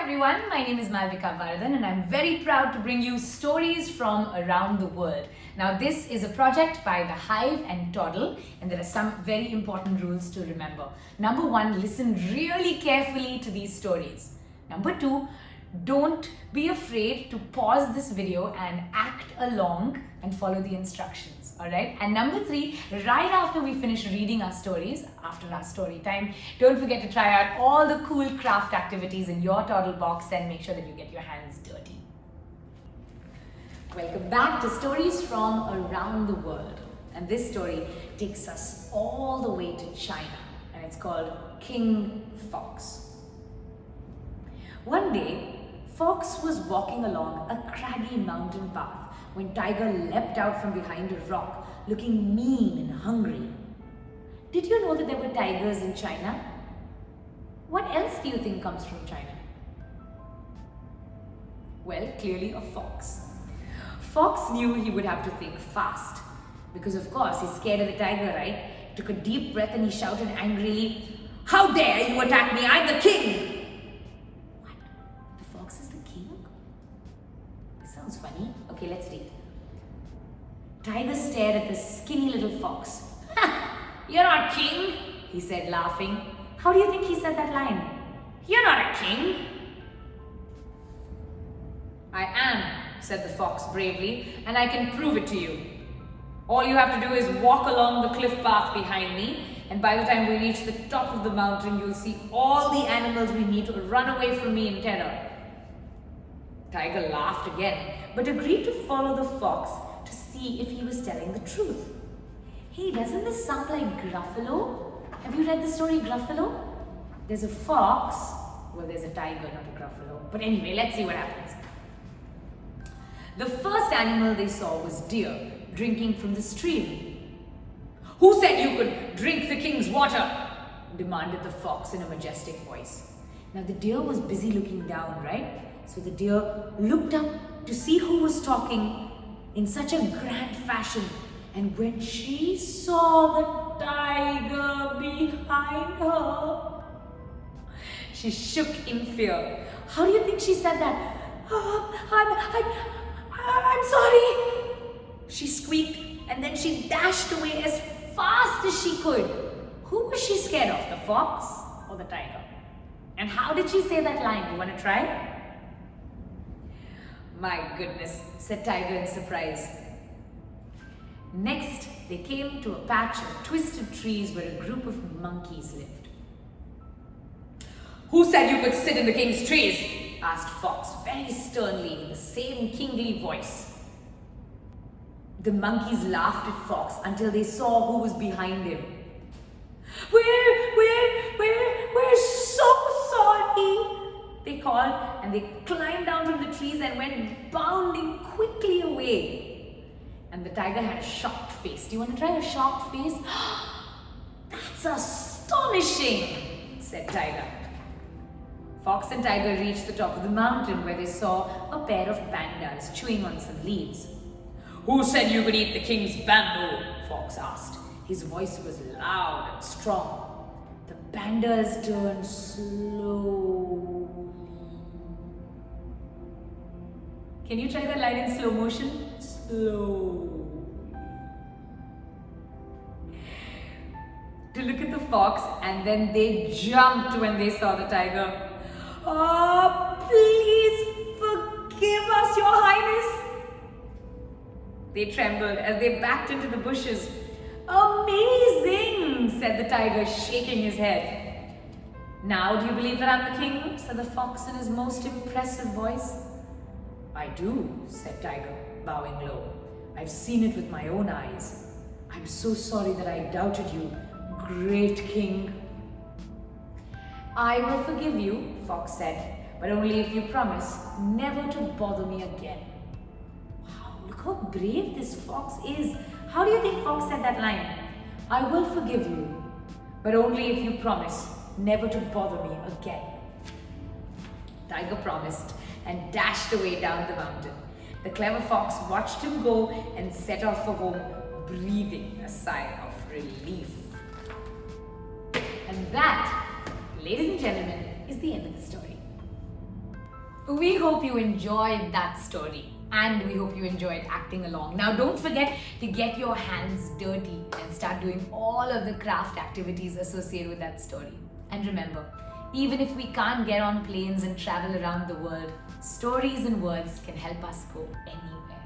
everyone, my name is Malvika Varadan and I'm very proud to bring you stories from around the world. Now this is a project by The Hive and Toddle and there are some very important rules to remember. Number one, listen really carefully to these stories. Number two, don't be afraid to pause this video and act along and follow the instructions, alright? And number three, right after we finish reading our stories, after our story time, don't forget to try out all the cool craft activities in your Toddle box and make sure that you get your hands dirty. Welcome back to Stories from Around the World. And this story takes us all the way to China and it's called King Fox. One day, Fox was walking along a craggy mountain path when Tiger leapt out from behind a rock, looking mean and hungry. Did you know that there were tigers in China? What else do you think comes from China? Well, clearly a fox. Fox knew he would have to think fast because of course he's scared of the tiger, right? He took a deep breath and he shouted angrily, "How dare you attack me? I'm the king!" Fox is the king? This sounds funny. Okay, let's read. Tiger stared at the skinny little fox. "Ha! You're not king," he said, laughing. How do you think he said that line? "You're not a king." "I am," said the fox bravely, "and I can prove it to you. All you have to do is walk along the cliff path behind me, and by the time we reach the top of the mountain, you'll see all the animals we need to run away from me in terror." Tiger laughed again, but agreed to follow the fox to see if he was telling the truth. Hey, doesn't this sound like Gruffalo? Have you read the story Gruffalo? There's a fox, well there's a tiger, not a Gruffalo. But anyway, let's see what happens. The first animal they saw was deer, drinking from the stream. "Who said you could drink the king's water?" demanded the fox in a majestic voice. Now the deer was busy looking down, right? So the deer looked up to see who was talking in such a grand fashion. And when she saw the tiger behind her, she shook in fear. How do you think she said that? I'm sorry," she squeaked, and then she dashed away as fast as she could. Who was she scared of, the fox or the tiger? And how did she say that line? You want to try? "My goodness," said Tiger in surprise. Next, they came to a patch of twisted trees where a group of monkeys lived. "Who said you could sit in the king's trees?" asked Fox very sternly in the same kingly voice. The monkeys laughed at Fox until they saw who was behind him. We're so sorry," they called, and they climbed down from the trees and went bounding quickly away. And the tiger had a shocked face. Do you want to try a shocked face? "That's astonishing," said Tiger. Fox and Tiger reached the top of the mountain where they saw a pair of pandas chewing on some leaves. "Who said you could eat the king's bamboo?" Fox asked. His voice was loud and strong. The pandas turned slowly. Can you try that line in slow motion? Slowly. To look at the fox, and then they jumped when they saw the tiger. "Oh, please forgive us, Your Highness." They trembled as they backed into the bushes. "Amazing," said the tiger, shaking his head. "Now do you believe that I'm the king?" said the fox in his most impressive voice. "I do," said Tiger, bowing low. "I've seen it with my own eyes. I'm so sorry that I doubted you, great king." "I will forgive you," Fox said, "but only if you promise never to bother me again." Wow, look how brave this fox is. How do you think Fox said that line? "I will forgive you, but only if you promise never to bother me again." Tiger promised and dashed away down the mountain. The clever fox watched him go and set off for home, breathing a sigh of relief. And that, ladies and gentlemen, is the end of the story. We hope you enjoyed that story and we hope you enjoyed acting along. Now, don't forget to get your hands dirty and start doing all of the craft activities associated with that story. And remember, even if we can't get on planes and travel around the world, stories and words can help us go anywhere.